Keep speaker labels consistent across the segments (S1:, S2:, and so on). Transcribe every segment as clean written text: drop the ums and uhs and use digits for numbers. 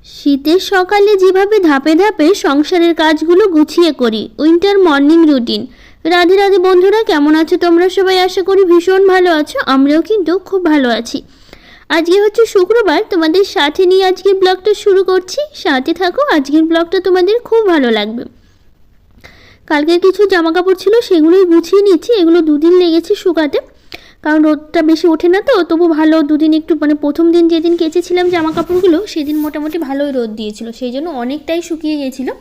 S1: শীতের সকালে যেভাবে ধাপে ধাপে সংসারের কাজগুলো গুছিয়ে করি, winter morning routine. Radhe Radhe বন্ধুরা, কেমন আছো তোমরা সবাই? আশা করি ভীষণ ভালো আছো। আমরাও কিন্তু খুব ভালো আছি। আজকে হচ্ছে শুক্রবার, তোমাদের সাথে নিয়ে আজকের ব্লগটা শুরু করছি। সাথে থাকো, আজকের ব্লগটা তোমাদের খুব ভালো লাগবে। কালকের কিছু জামা কাপড় ছিল, সেগুলোই গুছিয়ে নিচ্ছি। এগুলো দুদিন লেগেছে শুকাতে, কারণ রোদটা বেশি ওঠে না, তো তবু ভালো দুদিন একটু প্রথম দিন যেদিন কেচেছিলাম জামা কাপড়গুলো সেদিন মোটামুটি ভালোই রোদ দিয়েছিল, সেই জন্য অনেকটাই শুকিয়ে গিয়েছিলো।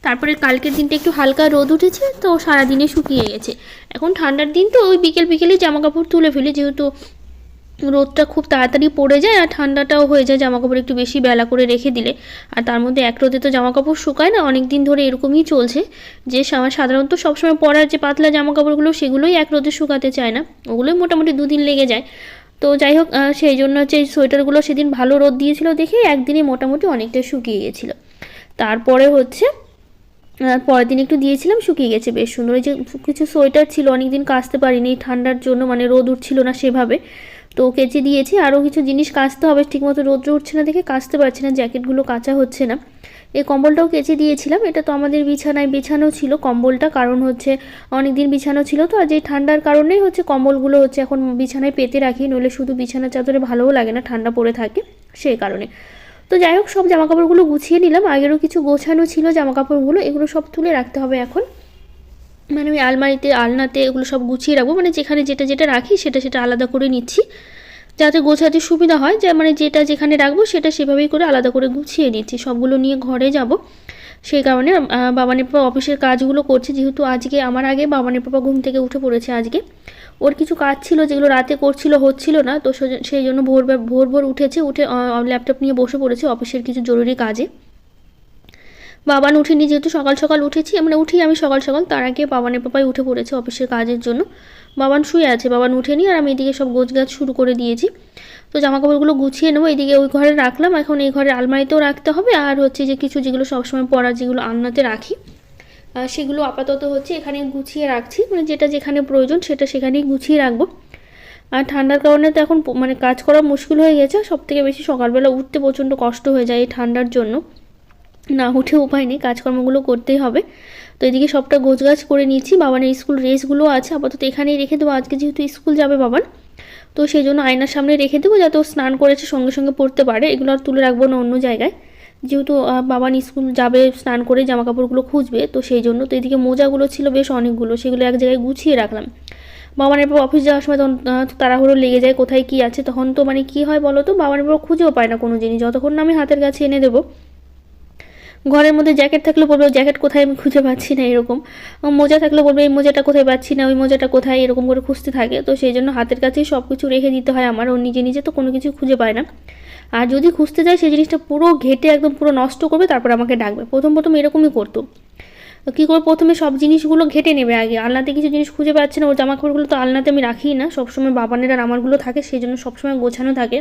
S1: তারপরে কালকের দিনটা একটু হালকা রোদ উঠেছে, তো সারাদিনে শুকিয়ে গেছে। এখন ঠান্ডার দিন তো ওই বিকেলে জামা কাপড় তুলে ফেলি, যেহেতু রোদটা খুব তাড়াতাড়ি পড়ে যায় আর ঠান্ডাটাও হয়ে যায় জামা কাপড় একটু বেশি বেলা করে রেখে দিলে। আর তার মধ্যে এক রোদে তো জামা কাপড় শুকায় না, অনেক দিন ধরে এরকমই চলছে যে সাধারণত সবসময় পরার যে পাতলা জামা কাপড়গুলো সেগুলোই এক রোদে শুকাতে চায় না, ওগুলোই মোটামুটি দুদিন লেগে যায়। তো যাই হোক, সেই জন্য হচ্ছে এই সোয়েটারগুলো সেদিন ভালো রোদ দিয়েছিল দেখে একদিনে মোটামুটি অনেকটা শুকিয়ে গেছিলো। তারপরে হচ্ছে পরের দিন একটু দিয়েছিলাম, শুকিয়ে গেছে বেশ সুন্দর। এই যে কিছু সোয়েটার ছিল অনেকদিন কাচতে পারিনি ঠান্ডার জন্য, রোদ উঠছিল না সেভাবে, তো কেচে দিয়েছি। আরও কিছু জিনিস কাচতে হবে, ঠিকমতো রোদ উঠছে না দেখে কাচতে পারছি না, জ্যাকেটগুলো কাচা হচ্ছে না। এই কম্বলটাও কেচে দিয়েছিলাম, এটা তো আমাদের বিছানায় বিছানো ছিল কম্বলটা, কারণ হচ্ছে অনেক দিন বিছানো ছিল তো, আর যে ঠান্ডার কারণেই হচ্ছে কম্বলগুলো হচ্ছে এখন বিছানায় পেতে রাখি, নইলে শুধু বিছানা চাদরে ভালোও লাগে না, ঠান্ডা পড়ে থাকে সেই কারণে। তো যাই হোক, সব জামাকাপড়গুলো গুছিয়ে নিলাম। আগেরও কিছু গোছানো ছিল জামাকাপড়গুলো, এগুলো সব তুলে রাখতে হবে এখন। ওই আলমারিতে আলনাতে এগুলো সব গুছিয়ে রাখবো, যেখানে যেটা রাখি সেটা আলাদা করে নিচ্ছি, যাতে গোছাতে সুবিধা হয়। যে যেটা যেখানে রাখবো সেটা সেভাবেই করে আলাদা করে গুছিয়ে নিচ্ছি। সবগুলো নিয়ে ঘরে যাব, সেই কারণে বাবানের পাপা অফিসের কাজগুলো করছে, যেহেতু আজকে আমার আগে বাবানের পাপা ঘুম থেকে উঠে পড়েছে। আজকে ওর কিছু কাজ ছিল যেগুলো রাতে হচ্ছিল না, তো সেই জন্য ভোর উঠেছে, উঠে ল্যাপটপ নিয়ে বসে পড়েছে অফিসের কিছু জরুরি কাজে। বাবান উঠেনি, যেহেতু সকাল সকাল উঠেছি, উঠি আমি সকাল সকাল, তার আগে বাবানের পাপাই উঠে পড়েছে অফিসের কাজের জন্য। বাবান শুয়ে আছে, বাবান উঠেনি, আর আমি এদিকে সব গোছগাছ শুরু করে দিয়েছি। তো জামাকাপড়গুলো গুছিয়ে নেবো, এদিকে ওই ঘরে রাখলাম, এখন এই ঘরে আলমারিতেও রাখতে হবে। আর হচ্ছে যে কিছু যেগুলো সবসময় পরার, যেগুলো আলনাতে রাখি, সেগুলো আপাতত হচ্ছে এখানে গুছিয়ে রাখছি, যেটা যেখানে প্রয়োজন সেটা সেখানেই গুছিয়ে রাখবো। আর ঠান্ডার কারণে তো এখন কাজ করা মুশকিল হয়ে গেছে, সবথেকে বেশি সকালবেলা উঠতে প্রচণ্ড কষ্ট হয়ে যায় এই ঠান্ডার জন্য, না উঠে উপায় নেই, কাজকর্মগুলো করতেই হবে। তো এদিকে সবটা গোছগাছ করে নিচ্ছি। বাবানের স্কুল ড্রেসগুলো আছে আপাতত এখানেই রেখে দেবো, আজকে যেহেতু স্কুল যাবে বাবান, তো সেই জন্য আয়নার সামনে রেখে দেবো, যাতে ও স্নান করেছে সঙ্গে সঙ্গে পড়তে পারে। এগুলো আর তুলে রাখবো না অন্য জায়গায়, যেহেতু বাবান স্কুল যাবে স্নান করে জামা কাপড়গুলো খুঁজবে, তো সেই জন্য। তো এদিকে মোজাগুলো ছিল বেশ অনেকগুলো, সেগুলো এক জায়গায় গুছিয়ে রাখলাম। বাবানের পর অফিস যাওয়ার সময় তখন তাড়াহুড়ো লেগে যায় কোথায় কী আছে, তখন তো কী হয় বলো তো, বাবানের পর খুঁজেও পায় না কোনো জিনিস, যতক্ষণ না আমি হাতের কাছে এনে দেবো। ঘরের মধ্যে জ্যাকেট থাকলে বলবে জ্যাকেট কোথায়, আমি খুঁজে পাচ্ছি না এরকম। মোজা থাকলে বলবে এই মোজাটা কোথায় পাচ্ছি না, ওই মোজাটা কোথায়, এরকম করে খুঁজতে থাকে। তো সেই জন্য হাতের কাছেই সব কিছু রেখে দিতে হয় আমার, ও নিজে তো কোনো কিছু খুঁজে পায় না। আর যদি খুঁজতে যায় সেই জিনিসটা পুরো ঘেটে একদম পুরো নষ্ট করবে, তারপর আমাকে ডাকবে। প্রথম এরকমই করতো। কী করে, প্রথমে সব জিনিসগুলো ঘেটে নেবে আগে, আলনাতে কিছু জিনিস খুঁজে পাচ্ছে না, ওর জামা কাপড়গুলো তো আলনাতে আমি রাখি না, সবসময় বাবানের আর আমারগুলো থাকে, সেই জন্য সবসময় গোছানো থাকে।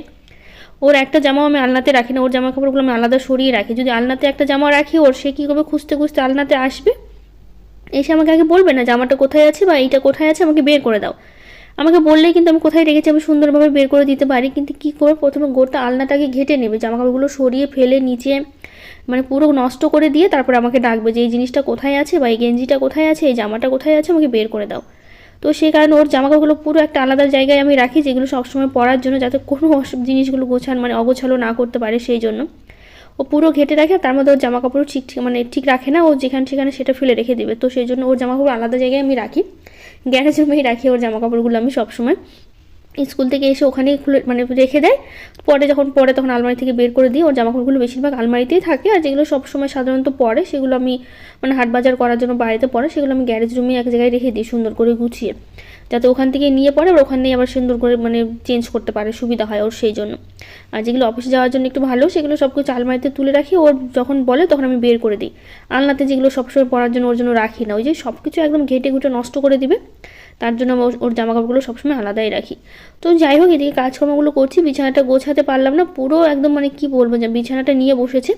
S1: ওর একটা জামাও আমি আলনাতে রাখি না, ওর জামা কাপড়গুলো আমি আলাদা সরিয়ে রাখি। যদি আলনাতে একটা জামা রাখি, ওর সে কী করবে, খুঁজতে আলনাতে আসবে, এসে আমাকে আগে বলবে না জামাটা কোথায় আছে বা এইটা কোথায় আছে, আমাকে বের করে দাও। আমাকে বললেই কিন্তু আমি কোথায় রেখেছি আমি সুন্দরভাবে বের করে দিতে পারি, কিন্তু কী করে, প্রথমে গোটা আলনাটাকে ঘেটে নেবে, জামা কাপড়গুলো সরিয়ে ফেলে নিচে পুরো নষ্ট করে দিয়ে তারপরে আমাকে ডাকবে যে এই জিনিসটা কোথায় আছে, বা এই গেঞ্জিটা কোথায় আছে, এই জামাটা কোথায় আছে, আমাকে বের করে দাও। তো সেই কারণে ওর জামাকাপড়গুলো পুরো একটা আলাদা জায়গায় আমি রাখি, যেগুলো সবসময় পরার জন্য, যাতে কোনো জিনিসগুলো অগোছালো না করতে পারে, সেই জন্য ও পুরো ঘেটে রাখে। তার মধ্যে ওর জামাকাপড় ঠিক রাখে না, ও যেখানে সেখানে সেটা ফেলে রেখে দেবে। তো সেই জন্য ওর জামাকাপড় আলাদা জায়গায় আমি রাখি, গ্যারেজ রুমেই রাখি ওর জামাকাপড়গুলো আমি সবসময়। স্কুল থেকে এসে ওখানেই খুলে রেখে দেয়, পরে তখন আলমারি থেকে বের করে দিই। ওর জামাকাপড়গুলো বেশিরভাগ আলমারিতেই থাকে, আর যেগুলো সবসময় সাধারণত পরে সেগুলো আমি হাট বাজার করার জন্য বাড়িতে পরে, সেগুলো আমি গ্যারেজ রুমে এক জায়গায় রেখে দিই সুন্দর করে গুছিয়ে, যাতে ওখান থেকে নিয়ে পড়ে আর ওখানেই আবার সুন্দর করে চেঞ্জ করতে পারে, সুবিধা হয় ওর সেই জন্য। আর যেগুলো অফিসে যাওয়ার জন্য একটু ভালো, সেগুলো সব কিছু আলমারিতে তুলে রাখি, ওর যখন বলে তখন আমি বের করে দিই। আলনাতে যেগুলো সবসময় পরার জন্য ওর জন্য রাখি না, ওই যে সব কিছু একদম ঘেটে নষ্ট করে দিবে, তার জন্য ওর জামাকাপড়গুলো সবসময় আলাদাই রাখি। তো যাই হোক, এদিকে কাজকর্মগুলো করছি, বিছানাটা গোছাতে পারলাম না পুরো একদম, কী বলবো, যে বিছানাটা নিয়ে বসেছে,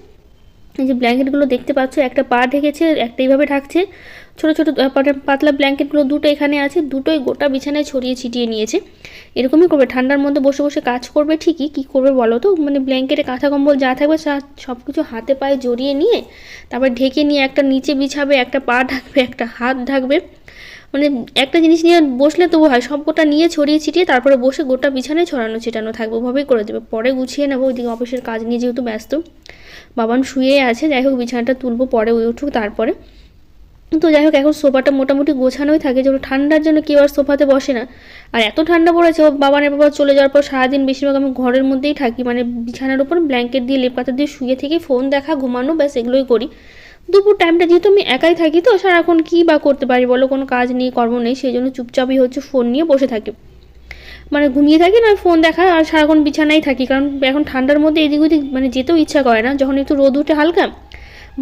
S1: এই যে ব্ল্যাঙ্কেটগুলো দেখতে পাচ্ছ, একটা পা ঢেকেছে, একটা এইভাবে ঢাকছে। ছোটো ছোটো পাতলা ব্ল্যাঙ্কেটগুলো দুটো এখানে আছে, দুটোই গোটা বিছানায় ছড়িয়ে ছিটিয়ে নিয়েছে। এরকমই করবে, ঠান্ডার মধ্যে বসে বসে কাজ করবে ঠিকই, কী করবে বলো তো, মানে ব্ল্যাঙ্কেটে কাঁথা কম্বল যা থাকবে সব কিছু হাতে পায়ে জড়িয়ে নিয়ে তারপর ঢেকে নিয়ে একটা নিচে বিছাবে, একটা পা ঢাকবে, একটা হাত ঢাকবে। মানে একটা জিনিস নিয়ে বসলে তবু হয়, সবকটা নিয়ে ছড়িয়ে ছিটিয়ে তারপরে বসে গোটা বিছানায় ছড়ানো ছিটানো থাকবে, ওভাবেই করে দেবে। পরে গুছিয়ে নেবো, ওইদিকে অফিসের কাজ নিয়ে যেহেতু ব্যস্ত। বাবান শুয়ে আছে, যাই হোক বিছানাটা তুলবো পরে, উঠুক তারপরে। তো যাই হোক এখন সোফাটা মোটামুটি গোছানোই থাকে, যেন ঠান্ডার জন্য কেউ আর সোফাতে বসে না। আর এত ঠান্ডা পড়েছে, ও বাবা চলে যাওয়ার পর সারাদিন বেশিরভাগ আমি ঘরের মধ্যেই থাকি, মানে বিছানার উপর ব্ল্যাঙ্কেট দিয়ে লেপ পাতা দিয়ে শুয়ে থেকে ফোন দেখা, ঘুমানো, ব্যাস এগুলোই করি। দুপুর টাইমটা যেহেতু আমি একাই থাকি, তো সারাক্ষণ কী বা করতে পারি বলো, কোনো কাজ নেই, কর্ম নেই, সেই জন্য চুপচাপই হচ্ছে ফোন নিয়ে বসে থাকি, মানে ঘুমিয়ে থাকি না ফোন দেখা, আর সারাক্ষণ বিছানায় থাকি। কারণ এখন ঠান্ডার মধ্যে এদিক ওদিক মানে যেতেও ইচ্ছা করে না, যখন একটু রোদ উঠে হালকা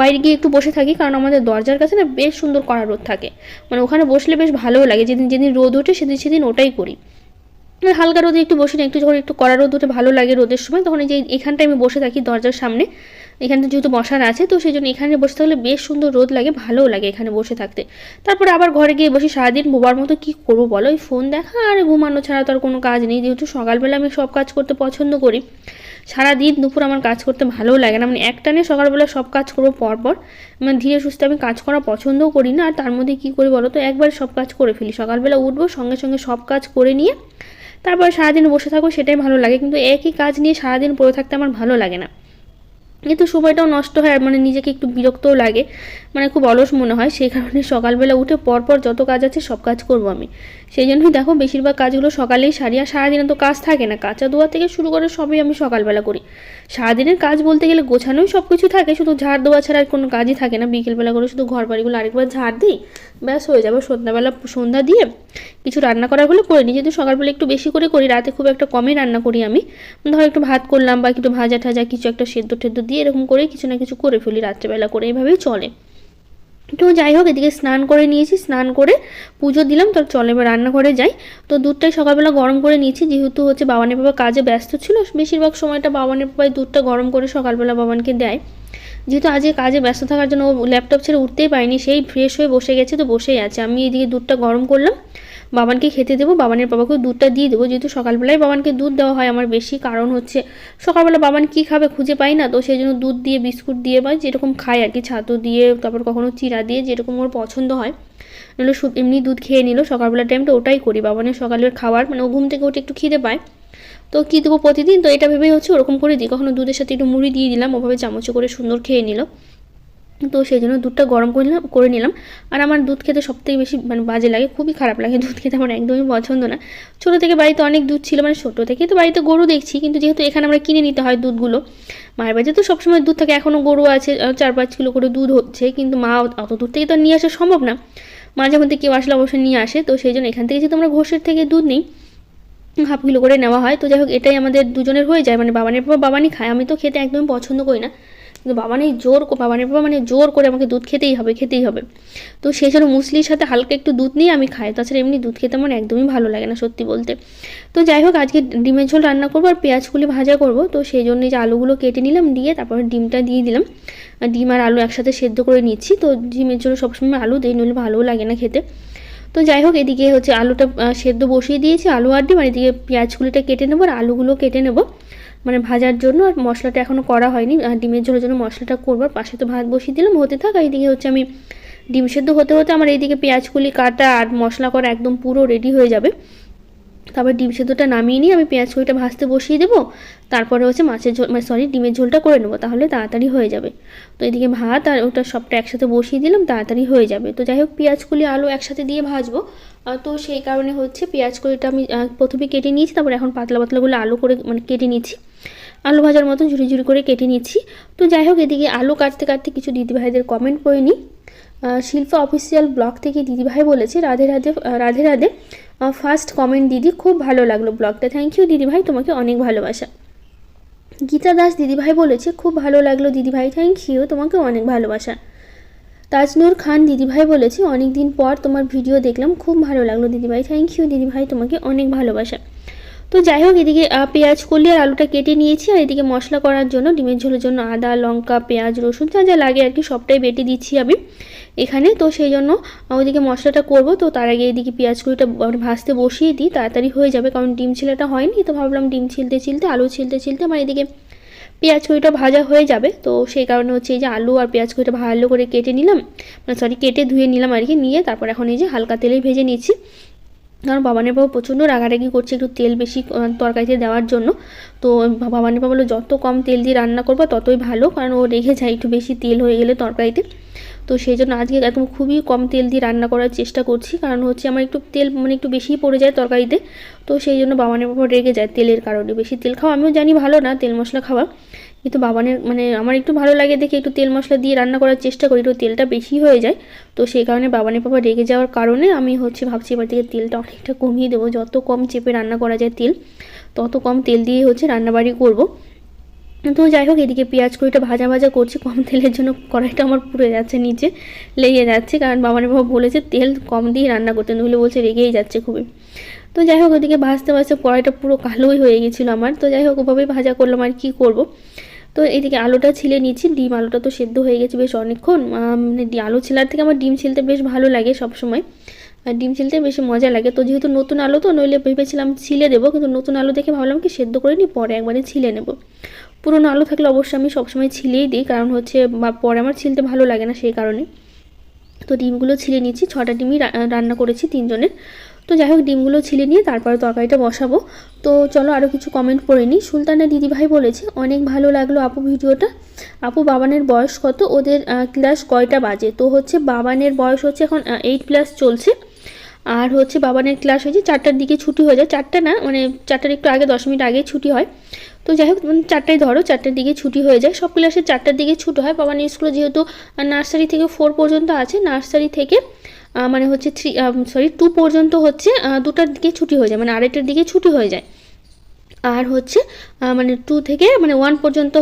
S1: বাইরে গিয়ে একটু বসে থাকি, কারণ আমাদের দরজার কাছে না বেশ সুন্দর কড়া রোদ থাকে, মানে ওখানে বসলে বেশ ভালোও লাগে। যেদিন যেদিন রোদ ওঠে সেদিন ওটাই করি, হালকা রোদে একটু বসে না, একটু যখন একটু কড়া রোদ উঠে ভালো লাগে রোদের সময়, তখন এই যে এখানটায় আমি বসে থাকি দরজার সামনে, এখানটা যেহেতু বসার আছে, তো সেই জন্য এখানে বসে থাকলে বেশ সুন্দর রোদ লাগে, ভালোও লাগে এখানে বসে থাকতে। তারপরে আবার ঘরে গিয়ে বসে সারাদিন বোবার মতো কী করবো বলো, ওই ফোন দেখা আর ঘুমানো ছাড়া তো আর কোনো কাজ নেই। যেহেতু সকালবেলা আমি সব কাজ করতে পছন্দ করি, সারাদিন দুপুর আমার কাজ করতে ভালোও লাগে না, মানে একটানে সকালবেলা সব কাজ করবো পরপর, মানে ধীরে সুস্থে আমি কাজ করা পছন্দও করি না। আর তার মধ্যে কী করি বলো তো, একবার সব কাজ করে ফেলি, সকালবেলা উঠবো সঙ্গে সঙ্গে সব কাজ করে নিয়ে তারপর সারাদিন বসে থাকবো, সেটাই ভালো লাগে। কিন্তু একই কাজ নিয়ে সারাদিন পড়ে থাকতে আমার ভালো লাগে না, কিন্তু সময়টাও নষ্ট হয়, আর মানে নিজেকে একটু বিরক্তও লাগে, মানে খুব অলস মনে হয়। সেই কারণে সকালবেলা উঠে পরপর যত কাজ আছে সব কাজ করবো আমি, সেই জন্যই দেখো বেশিরভাগ কাজগুলো সকালেই সারি। আর সারাদিনে তো কাজ থাকে না, কাঁচা ধোয়া থেকে শুরু করে সবই আমি সকালবেলা করি। সারাদিনের কাজ বলতে গেলে গোছানোই সব কিছু থাকে, শুধু ঝাড় দেওয়া ছাড়া আর কোনো কাজই থাকে না। বিকেলবেলা করে শুধু ঘর বাড়িগুলো আরেকবার ঝাড় দিই, ব্যাস হয়ে যাবে। সন্ধ্যা দিয়ে কিছু রান্না করার হলে করে নিই, যেহেতু সকালবেলা একটু বেশি করে করি, রাতে খুব একটা কমই রান্না করি আমি। ধরো একটু ভাত করলাম বা একটু ভাজা ঠাজা কিছু একটা সেদ্ধ টেদ্ধ দিয়ে এরকম করে কিছু না কিছু করে ফেলি রাত্রেবেলা করে, এইভাবেই চলে। তো যাই হোক এদিকে স্নান করে নিয়েছি, স্নান করে পুজো দিলাম, তো চলে এবার রান্নাঘরে যাই। তো দুধটাই সকালবেলা গরম করে নিয়েছি, যেহেতু হচ্ছে বাবানের বাবা কাজে ব্যস্ত ছিল, বেশিরভাগ সময়টা বাবানের বাবাই দুধটা গরম করে সকালবেলা বাবানকে দেয়। যেহেতু আজকে কাজে ব্যস্ত থাকার জন্য ও ল্যাপটপ ছেড়ে উঠতেই পারেনি, সেই ফ্রেশ হয়ে বসে গেছে, তো বসেই আছে। আমি এদিকে দুধটা গরম করলাম, বাবানকে খেতে দেবো, বাবানের বাবাকেও দুধটা দিয়ে দেবো। যেহেতু সকালবেলায় বাবানকে দুধ দেওয়া হয় আমার বেশি, কারণ হচ্ছে সকালবেলা বাবান কী খাবে খুঁজে পাই না, তো সেই জন্য দুধ দিয়ে বিস্কুট দিয়ে বা যেরকম খায় আর কি, ছাতু দিয়ে, তারপর কখনো চিড়া দিয়ে, যেরকম ওর পছন্দ হয়। নাহলে এমনি দুধ খেয়ে নিল, সকালবেলা টাইমটা ওটাই করি। বাবানের সকালের খাবার মানে ও ঘুম থেকে উঠে একটু খিদে পায়, তো কী দেবো প্রতিদিন, তো এটা ভেবেই হচ্ছে ওরকম করে দিই। কখনো দুধের সাথে একটু মুড়ি দিয়ে দিলাম, ওভাবে চামচে করে সুন্দর খেয়ে নিল। তো সেই জন্য দুধটা গরম করে নিলাম। আর আমার দুধ খেতে সবথেকে বেশি মানে বাজে লাগে, খুবই খারাপ লাগে দুধ খেতে, আমার একদমই পছন্দ না। ছোটো থেকে বাড়িতে অনেক দুধ ছিল, মানে ছোটো থেকেই তো বাড়িতে গরু দেখছি, কিন্তু যেহেতু এখানে আমরা কিনে নিতে হয় দুধগুলো, মায়ের বাড়িতে তো সবসময় দুধ থাকে, এখনও গরু আছে, 4-5 কিলো করে দুধ হচ্ছে, কিন্তু মা অত দূর থেকে তো নিয়ে আসা সম্ভব না। মাঝে মধ্যে কেউ আসলে অবশ্যই নিয়ে আসে, তো সেই জন্য এখান থেকে যেহেতু আমরা ঘোষের থেকে দুধ নিই, 1/2 কিলো করে নেওয়া হয়। তো যাই হোক এটাই আমাদের দুজনের হয়ে যায়, মানে বাবানের বাবা বাবানই খায়, আমি তো খেতে একদমই পছন্দ করি না, কিন্তু বাবানের বাবা মানে জোর করে আমাকে দুধ খেতেই হবে। তো সেই জন্য মুসলির সাথে হালকা একটু দুধ নিয়ে আমি খাই, তাছাড়া এমনি দুধ খেতে আমার একদমই ভালো লাগে না সত্যি বলতে। তো যাই হোক আজকে ডিমের ঝোল রান্না করবো আর পেঁয়াজগুলি ভাজা করব। তো সেই জন্য যে আলুগুলো কেটে নিলাম, দিয়ে তারপর ডিমটা দিয়ে দিলাম, ডিম আর আলু একসাথে সেদ্ধ করে নিচ্ছি। তো ডিমের ঝোল সবসময় আলু দিই, নইলে ভালোও লাগে না খেতে। তো যাই হোক এদিকে হচ্ছে আলুটা সেদ্ধ বসিয়ে দিয়েছি, আলু আর ডিম, আর এদিকে পেঁয়াজগুলিটা কেটে নেবো আর আলুগুলো কেটে নেবো মানে ভাজার জন্য। আর মশলাটা এখনও করা হয়নি, আর ডিমের ঝোলের জন্য মশলাটা করবো। পাশে তো ভাত বসিয়ে দিলাম হতে থাক, আর এইদিকে হচ্ছে আমি ডিম সেদ্ধ হতে হতে আমার এইদিকে পেঁয়াজগুলি কাটা আর মশলা করা একদম পুরো রেডি হয়ে যাবে। তারপর ডিম সেদ্ধটা নামিয়ে নিয়ে আমি পেঁয়াজ কড়িটা ভাজতে বসিয়ে দেবো, তারপরে হচ্ছে মাছের ঝোল ডিমের ঝোলটা করে নেবো, তাহলে তাড়াতাড়ি হয়ে যাবে। তো এদিকে ভাত আর ওটা সবটা একসাথে বসিয়ে দিলাম, তাড়াতাড়ি হয়ে যাবে। তো যাই হোক পেঁয়াজগুলি আলু একসাথে দিয়ে ভাজবো, তো সেই কারণে হচ্ছে পেঁয়াজ কড়িটা আমি প্রথমে কেটে নিয়েছি, তারপর এখন পাতলা পাতলাগুলো আলু করে মানে কেটে নিচ্ছি, আলু ভাজার মতো ঝুড়ি ঝুড়ি করে কেটে নিচ্ছি। তো যাই হোক এদিকে আলু কাটতে কাটতে কিছু দিদিভাইদের কমেন্ট পড়ে নিই। শিল্পা অফিসিয়াল ব্লগ থেকে দিদিভাই বলেছে, রাধে রাধে রাধে রাধে, ফার্স্ট কমেন্ট দিদি, খুব ভালো লাগলো ব্লগটা, থ্যাংক ইউ দিদিভাই, তোমাকে অনেক ভালোবাসা। গীতা দাস দিদিভাই বলেছে, খুব ভালো লাগলো দিদিভাই, থ্যাংক ইউ, তোমাকে অনেক ভালোবাসা। তাজনুর খান দিদিভাই বলেছে, অনেক দিন পর তোমার ভিডিও দেখলাম, খুব ভালো লাগলো দিদিভাই, থ্যাংক ইউ দিদিভাই, তোমাকে অনেক ভালোবাসা। তো যাই হোক, এদিকে পেঁয়াজ কলি আর আলুটা কেটে নিয়েছি, আর এদিকে মশলা করার জন্য ডিমের ঝোলের জন্য আদা, লঙ্কা, পেঁয়াজ, রসুন যা যা লাগে আর কি সবটাই বেটে দিচ্ছি আমি এখানে। তো সেই জন্য ওইদিকে মশলাটা করব, তো তার আগে এদিকে পেঁয়াজ কলিটা ভাজতে বসিয়ে দিই, তাড়াতাড়ি হয়ে যাবে, কারণ ডিম ছিলাটা হয়নি। তো ভাবলাম ডিম ছিলতে ছিলতে আলু ছিলতে ছিলতে আমার এদিকে পেঁয়াজ কলিটা ভাজা হয়ে যাবে। তো সেই কারণে হচ্ছে এই যে আলু আর পেঁয়াজ কলিটা ভালো করে কেটে নিলাম, কেটে ধুয়ে নিলাম আর কি, নিয়ে তারপর এখন এই যে হালকা তেলেই ভেজে নিচ্ছি। কারণ বাবানের বাবা প্রচণ্ড রাগারাগি করছে একটু তেল বেশি তরকারিতে দেওয়ার জন্য। তো বাবানের বাবা বললো যত কম তেল দিয়ে রান্না করবো ততই ভালো, কারণ ও রেখে যায় একটু বেশি তেল হয়ে গেলে তরকারিতে। তো সেই জন্য আজকে একদম খুবই কম তেল দিয়ে রান্না করার চেষ্টা করছি, কারণ হচ্ছে আমার একটু তেল একটু বেশিই পড়ে যায় তরকারিতে। তো সেই জন্য বাবানের বাবা রেগে যায় তেলের কারণে। বেশি তেল খাওয়া আমিও জানি ভালো না, তেল মশলা খাওয়া, কিন্তু বাবানের আমার একটু ভালো লাগে দেখে একটু তেল মশলা দিয়ে রান্না করার চেষ্টা করি, একটু তেলটা বেশি হয়ে যায়। তো সেই কারণে বাবানের বাবা রেগে যাওয়ার কারণে আমি ভাবছি এবার থেকে তেলটা অনেকটা কমিয়ে দেবো, যত কম চেপে রান্না করা যায় তেল, তত কম তেল দিয়ে রান্নাবাড়ি করব। তো যাই হোক, এদিকে পেঁয়াজ কড়িটা ভাজা ভাজা করছি, কম তেলের জন্য কড়াইটা আমার পুড়ে যাচ্ছে, নিচে লেগে যাচ্ছে, কারণ বাবানের বাবা বলেছে তেল কম দিয়ে রান্না করতে, নইলে বলছে রেগেই যাচ্ছে খুবই। তো যাই হোক, ওদিকে ভাজতে ভাজতে কড়াইটা পুরো কালোই হয়ে গেছিলো আমার। তো যাই হোক, ওভাবেই ভাজা করলাম, আর কি করব। তো এদিকে আলুটা ছিলে নিচ্ছি, আলুটা তো সেদ্ধ হয়ে গেছে বেশ অনেকক্ষণ। আলু ছিলার থেকে আমার ডিম ছিলতে বেশ ভালো লাগে সবসময়, আর ডিম ছিলতে বেশি মজা লাগে। তো যেহেতু নতুন আলু, তো নইলে ভেবেছিলাম ছিলে দেবো, কিন্তু নতুন আলু দেখে ভাবলাম কি সেদ্ধ করে নিই, পরে একবারে ছিলে নেব। পুরোনো আলু থাকলে অবশ্যই আমি সবসময় ছিলেই দিই, কারণ পরে আমার ছিলতে ভালো লাগে না সেই কারণে। তো ডিমগুলো ছিলে নিচ্ছি, 6টা ডিমই রান্না করেছি 3 জনের। তো যাই হোক, ডিমগুলো ছিলে নিয়ে তারপরে তরকারিটা বসাবো। তো চলো আরও কিছু কমেন্ট করে নিই। সুলতানা দিদিভাই বলেছে অনেক ভালো লাগলো আপু ভিডিওটা। আপু বাবানের বয়স কত, ওদের ক্লাস কয়টা বাজে? তো বাবানের বয়স এখন 8+ চলছে, আর বাবানের ক্লাস হয়েছে 4টার দিকে ছুটি হয়ে যায়, 4টা না 4টার একটু আগে 10 মিনিট আগেই ছুটি হয়। তো যাই হোক 4টায় ধরো, 4টার দিকে ছুটি হয়ে যায়, সব ক্লাসে 4টার দিকে ছুটি হয়। বাবানের স্কুলে যেহেতু নার্সারি থেকে 4 পর্যন্ত আছে, নার্সারি থেকে 2 পর্যন্ত 2টার দিকে ছুটি হয়ে যায়, 2:30টার দিকে ছুটি হয়ে যায়। আর 2 থেকে 1 পর্যন্ত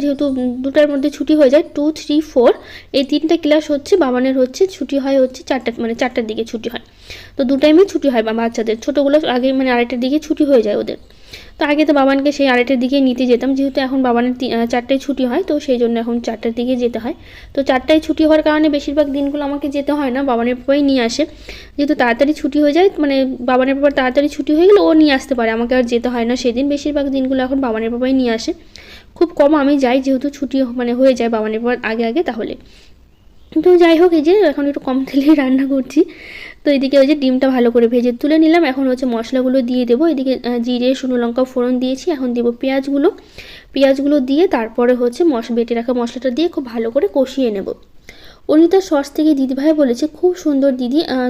S1: যেহেতু 2টার মধ্যে ছুটি হয়ে যায়, 2, 3, 4 এই 3টা ক্লাস বাবানের ছুটি হয় 4টা 4টার দিকে ছুটি হয়। তো 2 টাইমে ছুটি হয় বাচ্চাদের, ছোটোগুলো আগে 2:30টার দিকে ছুটি হয়ে যায় ওদের। তো আগে তো বাবানকে সেই 2:30টার দিকে নিতে যেতাম, যেহেতু এখন বাবানের 4টায় ছুটি হয়, তো সেই জন্য এখন 4টার দিকে যেতে হয়। তো 4টায় ছুটি হওয়ার কারণে বেশিরভাগ দিনগুলো আমাকে যেতে হয় না, বাবানের বাবাই নিয়ে আসে। যেহেতু তাড়াতাড়ি ছুটি হয়ে যায়, বাবানের বাবার তাড়াতাড়ি ছুটি হয়ে গেলে ও নিয়ে আসতে পারে, আমাকে আর যেতে হয় না সেদিন। বেশিরভাগ দিনগুলো এখন বাবানের বাবাই নিয়ে আসে, খুব কম আমি যাই, যেহেতু ছুটি হয়ে যায় বাবানের বাবার আগে আগে তাহলে। তো যাই হোক, এই যে এখন একটু কম তেলেই রান্না করছি। তো এদিকে ওই যে ডিমটা ভালো করে ভেজে তুলে নিলাম, এখন মশলাগুলো দিয়ে দেবো। এদিকে জিরে, শুকনো লঙ্কা ফোড়ন দিয়েছি, এখন দেবো পেঁয়াজগুলো দিয়ে তারপরে বেটে রাখা মশলাটা দিয়ে খুব ভালো করে কষিয়ে নেব। অনিতা শর্টস থেকে দিদিভাই বলেছে খুব সুন্দর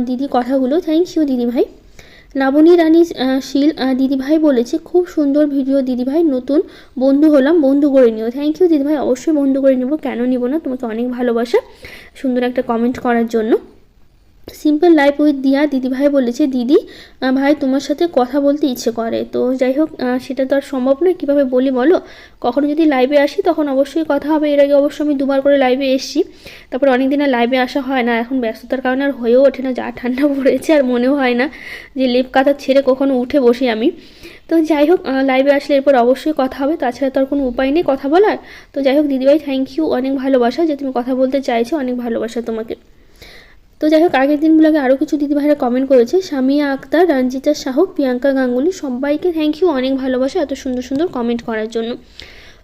S1: দিদি কথাগুলো, থ্যাংক ইউ দিদিভাই। লাবণী রানী শীল দিদিভাই বলেছে খুব সুন্দর ভিডিও দিদিভাই, নতুন বন্ধু হলাম, বন্ধু করে নিও। থ্যাংক ইউ দিদিভাই, অবশ্যই বন্ধু করে নেব, কেন নিব না, তোমাকে অনেক ভালোবাসা সুন্দর একটা কমেন্ট করার জন্য। সিম্পল লাইফ উইথ দিয়া দিদিভাই বলেছে দিদি ভাই তোমার সাথে কথা বলতে ইচ্ছে করে। তো যাই হোক, সেটা তো আর সম্ভব নয়, কীভাবে বলি বলো, কখনো যদি লাইভে আসি তখন অবশ্যই কথা হবে। এর আগে অবশ্যই আমি 2বার করে লাইভে এসেছি, তারপর অনেক দিন আর লাইভে আসা হয় না, এখন ব্যস্ততার কারণে আর হয়েও ওঠে না, যা ঠান্ডা পড়েছে আর মনেও হয় না যে লেপ কাঁথা ছেড়ে কখনো উঠে বসি আমি। তো যাই হোক, লাইভে আসলে এরপর অবশ্যই কথা হবে, তাছাড়া তো আর কোনো উপায় নেই কথা বলার। তো যাই হোক দিদিভাই, থ্যাংক ইউ, অনেক ভালোবাসা যে তুমি কথা বলতে চাইছো, অনেক ভালোবাসা তোমাকে। তো যাই হোক, আগের দিনগুলোকে আরও কিছু দিদিভাইরা কমেন্ট করেছে, সামিয়া আক্তার, রঞ্জিতা সাহু, প্রিয়াঙ্কা গাঙ্গুলি, সবাইকে থ্যাংক ইউ, অনেক ভালোবাসা এত সুন্দর সুন্দর কমেন্ট করার জন্য।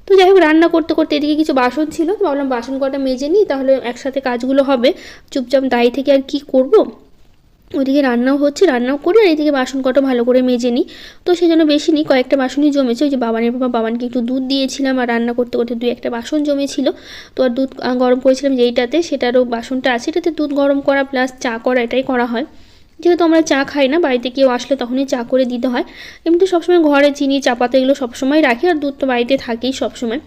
S1: তো যাই হোক, রান্না করতে করতে এদিকে কিছু বাসন ছিল, তো ভাবলাম বাসন কটা মেজে নিই, তাহলে একসাথে কাজগুলো হবে, চুপচাপ দাঁড়িয়ে থেকে আর কি করব। ওইদিকে রান্নাও করি, আর এইদিকে বাসন কটা ভালো করে মেজে নিই। তো সেই জন্য বেশি নিই, কয়েকটা বাসনই জমেছে। ওই যে বাবানকে একটু দুধ দিয়েছিলাম, আর রান্না করতে করতে 2-1টা বাসন জমেছিল। তো আর দুধ গরম করেছিলাম যেইটাতে, সেটারও বাসনটা আছে, এটাতে দুধ গরম করা প্লাস চা করা, এটাই করা হয়। যেহেতু আমরা চা খাই না, বাড়িতে কেউ আসলে তখনই চা করে দিতে হয়। এমনি সবসময় ঘরে চিনি, চা পাতা এগুলো সবসময় রাখি, আর দুধ তো বাড়িতে থাকেই সবসময়,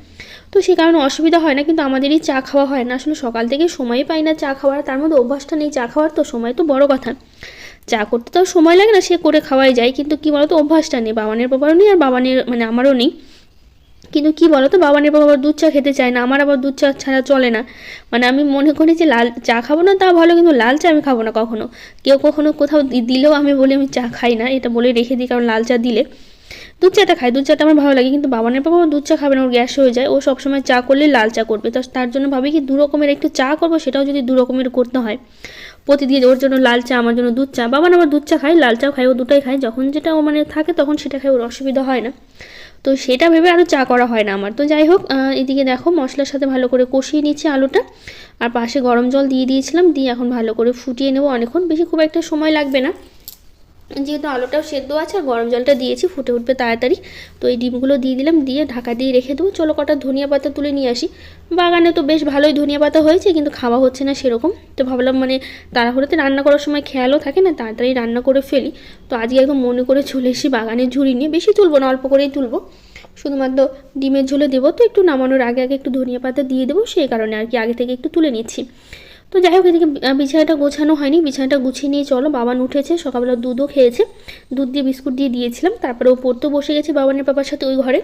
S1: তো সেই কারণে অসুবিধা হয় না। কিন্তু আমাদেরই চা খাওয়া হয় না, আসলে সকাল থেকে সময়ই পাই না চা খাওয়ার, তার মধ্যে অভ্যাসটা নেই চা খাওয়ার, তো সময় তো বড় কথা, চা করতে তো সময় লাগে না, সে করে খাওয়াই যায়, কিন্তু কী বলতো অভ্যাসটা নেই, বাবানের বাবারও নেই আর বাবানের আমারও নেই। কিন্তু কী বলো তো, বাবানের বাবা আবার দুধ চা খেতে চায় না, আমার আবার দুধ চা ছাড়া চলে না। আমি মনে করি যে লাল চা খাবো না তা ভালো, কিন্তু লাল চা আমি খাবো না কখনো। কেউ কখনো কোথাও দিলেও আমি বলি আমি চা খাই না, এটা বলে রেখে দিই, কারণ লাল চা দিলে দুধ চাটা খাই, দুধ চাটা আমার ভালো লাগে, কিন্তু বাবানের বাবা দুধ চা খাবে না, ওর গ্যাস হয়ে যায়। ও সবসময় চা করলে লাল চা করবে, তো তার জন্য ভাবি কি 2 রকমের একটু চা করবো, সেটাও যদি 2 রকমের করতে হয় প্রতিদিন। ওর জন্য লাল চা, আমার জন্য দুধ চা। বাবান আবার দুধ চা খায়, লাল চাও খায়, ও দুটোই খায়, যখন যেটা ও মানে থাকে তখন সেটা খায়, ওর অসুবিধা হয় না। তো সেটা ভেবে আরও চা করা হয় না আমার। তো যাই হোক, এদিকে দেখো মশলার সাথে ভালো করে কষিয়ে নিচ্ছি আলুটা, আর পাশে গরম জল দিয়ে দিয়েছিলাম, দিয়ে এখন ভালো করে ফুটিয়ে নেবো অনেকক্ষণ, বেশি খুব একটা সময় লাগবে না, যেহেতু আলুটাও সেদ্ধ আছে আর গরম জলটা দিয়েছি, ফুটে উঠবে তাড়াতাড়ি। তো এই ডিমগুলো দিয়ে দিলাম, দিয়ে ঢাকা দিয়ে রেখে দেবো। চলো কটা ধনিয়া পাতা তুলে নিয়ে আসি। বাগানে তো বেশ ভালোই ধনিয়া পাতা হয়েছে, কিন্তু খাওয়া হচ্ছে না সেরকম। তো ভাবলাম মানে তাড়াহুড়োতে রান্না করার সময় খেয়ালও থাকে না, তাড়াতাড়ি রান্না করে ফেলি। তো আজকে একদম মনে করে চলে এসেছি বাগানের ঝুড়ি নিয়ে, বেশি তুলবো না, অল্প করেই তুলবো, শুধুমাত্র ডিমের ঝোলে দেবো। তো একটু নামানোর আগে আগে একটু ধনিয়া পাতা দিয়ে দেবো, সেই কারণে আর কি আগে থেকে একটু তুলে নিচ্ছি। তো যাই হোক, এদিকে বিছানাটা গোছানো হয়নি, বিছানাটা গুছিয়ে নিয়ে চলো। বাবান উঠেছে, সকালবেলা দুধও খেয়েছে, দুধ দিয়ে বিস্কুট দিয়ে দিয়েছিলাম, তারপরে ও পড়তেও বসে গেছে বাবানের পাপার সাথে ওই ঘরে।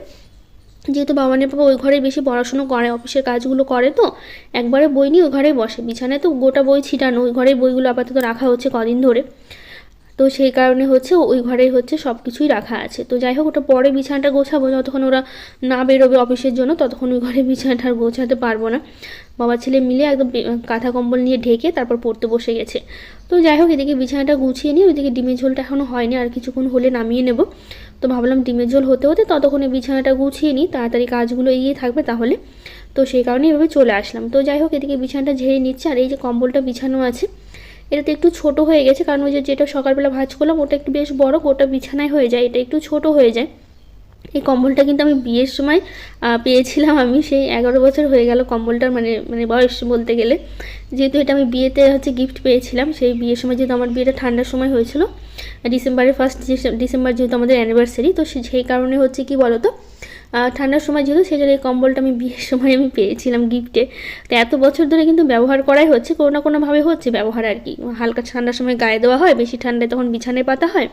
S1: যেহেতু বাবানের পাপা ওই ঘরে বেশি পড়াশুনো করে, অফিসের কাজগুলো করে, তো একবারে বই নিয়ে ওই ঘরেই বসে। বিছানায় তো গোটা বই ছিটানো, ওই ঘরেই বইগুলো আপাতত রাখা হচ্ছে কদিন ধরে। তো সেই কারণে হচ্ছে ওই ঘরেই হচ্ছে সব কিছুই রাখা আছে। তো যাই হোক, ওটা পরে বিছানাটা গোছাবো, যতক্ষণ ওরা না বেরোবে অফিসের জন্য ততক্ষণ ওই ঘরে বিছানাটা আর গোছাতে পারবো না। বাবা ছেলে মিলে একদম কাঁথা কম্বল নিয়ে ঢেকে তারপর পড়তে বসে গেছে। তো যাই হোক, এদিকে বিছানাটা গুছিয়ে নিই, ওইদিকে ডিমের ঝোলটা এখনও হয়নি, আর কিছুক্ষণ হলে নামিয়ে নেব। তো ভাবলাম ডিমের ঝোল হতে হতে ততক্ষণে বিছানাটা গুছিয়ে নিই, তাড়াতাড়ি কাজগুলো এগিয়ে থাকবে তাহলে। তো সেই কারণে এভাবে চলে আসলাম। তো যাই হোক, এদিকে বিছানাটা ঝেড়ে নিচ্ছে, আর এই যে কম্বলটা বিছানো আছে এটা তো একটু ছোট হয়ে গেছে, কারণ ওই যেটা সকালবেলা ভাঁজ করলাম ওটা একটু বেশ বড়, গোটা বিছানায় হয়ে যায়, এটা একটু ছোট হয়ে যায়। এই কম্বলটা কিন্তু আমি বিয়ের সময় পেয়েছিলাম, আমি সেই 11 বছর হয়ে গেল কম্বলটার মানে মানে বয়স বলতে গেলে। যেহেতু এটা আমি বিয়েতে হচ্ছে গিফট পেয়েছিলাম, সেই বিয়ের সময়, যেহেতু আমার বিয়েটা ঠান্ডার সময় হয়েছিল, ডিসেম্বরের 1 ডিসেম্বর যেহেতু আমাদের অ্যানিভার্সারি, তো সেই কারণে হচ্ছে কি বলো তো, ঠান্ডার সময় যেহেতু, সেই জন্য এই কম্বলটা আমি বিয়ের সময় আমি পেয়েছিলাম গিফটে। তো এত বছর ধরে কিন্তু ব্যবহার করাই হচ্ছে, কোনো না কোনোভাবে হচ্ছে ব্যবহার আর কি। হালকা ঠান্ডার সময় গায়ে দেওয়া হয়, বেশি ঠান্ডায় তখন বিছানায় পাতা হয়,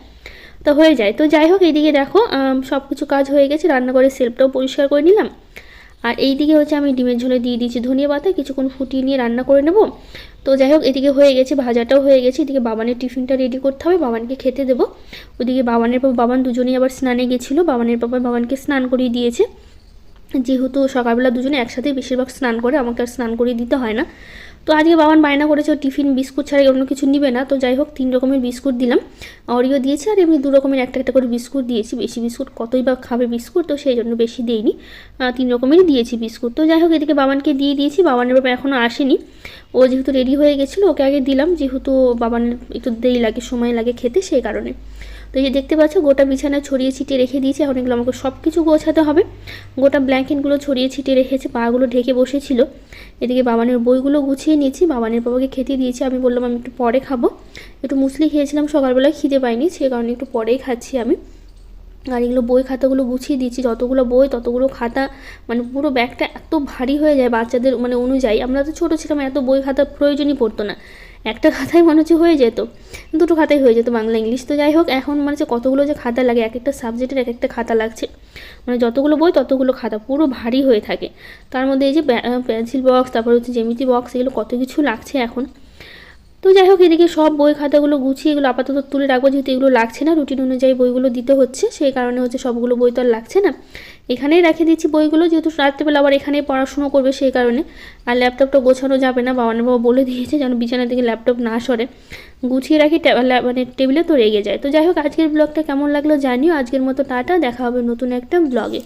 S1: তো হয়ে যায়। তো যাই হোক, এইদিকে দেখো সব কিছু কাজ হয়ে গেছে, রান্নাঘরের সেলফটাও পরিষ্কার করে নিলাম, আর এইদিকে হচ্ছে আমি ডিমের ঝোলে দিয়ে দিয়েছি ধনিয়া পাতা, কিছুক্ষণ ফুটিয়ে নিয়ে রান্না করে নেব। তো যাই হোক, এদিকে হয়ে গেছে, ভাজাটাও হয়ে গেছে, এদিকে বাবানের টিফিনটা রেডি করতে হবে, বাবানকে খেতে দেবো। ওদিকে বাবানের বাবা বাবান দুজনেই আবার স্নানে গেছিলো, বাবানের বাবা বাবানকে স্নান করিয়ে দিয়েছে, যেহেতু সকালবেলা দুজনে একসাথেই বেশিরভাগ স্নান করে, আমাকে আর স্নান করিয়ে দিতে হয় না। তো আজকে বাবান বায়না করেছে ও টিফিন বিস্কুট ছাড়া অন্য কিছু নিবে না। তো যাই হোক, 3 রকমের বিস্কুট দিলাম, অরিও দিয়েছি, আর এমনি 2 রকমের একটা একটা করে বিস্কুট দিয়েছি। বেশি বিস্কুট কতই বা খাবে বিস্কুট, তো সেই জন্য বেশি দিইনি, 3 রকমেরই দিয়েছি বিস্কুট। তো যাই হোক, এদিকে বাবানকে দিয়ে দিয়েছি, বাবানের বাবা এখনও আসেনি, ও যেহেতু রেডি হয়ে গেছিলো ওকে আগে দিলাম, যেহেতু বাবানের একটু দেরি লাগে, সময় লাগে খেতে, সেই কারণে। তো এই যে দেখতে পাচ্ছ গোটা বিছানায় ছড়িয়ে ছিটিয়ে রেখে দিয়েছি, এখন এগুলো আমাকে সব কিছু গোছাতে হবে। গোটা ব্ল্যাঙ্কেটগুলো ছড়িয়ে ছিটিয়ে রেখেছে, পাগুলো ঢেকে বসেছিল। এদিকে বাবানের বইগুলো গুছিয়ে নিয়েছি, বাবানের বাবাকে খেতে দিয়েছি, আমি বললাম আমি একটু পরে খাবো, একটু মুসলি খেয়েছিলাম সকালবেলায়, খিদে পাইনি, সে কারণে একটু পরেই খাচ্ছি আমি। আর এগুলো বই খাতাগুলো গুছিয়ে দিয়েছি, যতগুলো বই ততগুলো খাতা, মানে পুরো ব্যাগটা এত ভারী হয়ে যায় বাচ্চাদের মানে অনুযায়ী। আমরা তো ছোটো ছিলাম, এত বই খাতা প্রয়োজনই পড়তো না, একটা খাতায় মনে হচ্ছে হয়ে যেত, 2টো খাতায় হয়ে যেত বাংলা ইংলিশ। তো যাই হোক, এখন মানে হচ্ছে কতগুলো যে খাতা লাগে, এক একটা সাবজেক্টের এক একটা খাতা লাগছে, মানে যতগুলো বই ততগুলো খাতা, পুরো ভারী হয়ে থাকে। তার মধ্যে এই যে পেন্সিল বক্স, তারপর হচ্ছে জ্যামিতি বক্স, এগুলো কত কিছু লাগছে এখন। তো যাই হোক, এদিকে সব বই খাতাগুলো গুছিয়ে এগুলো আপাতত তুলে রাখবো, যেহেতু এগুলো লাগছে না, রুটিন অনুযায়ী বইগুলো দিতে হচ্ছে, সেই কারণে হচ্ছে সবগুলো বই তো আর লাগছে না, এখানেই রেখে দিচ্ছি বইগুলো, যেহেতু রাত্রেবেলা আবার এখানেই পড়াশুনো করবে, সেই কারণে। আর ল্যাপটপটা গোছানো যাবে না, বাবা বলে দিয়েছে যেন বিছানার দিকে ল্যাপটপ না সরে, গুছিয়ে রাখি, মানে টেবিলে তো রেগে যায়। তো যাই হোক, আজকের ব্লগটা কেমন লাগলো জানিও, আজকের মতো টাটা, দেখা হবে নতুন একটা ব্লগে।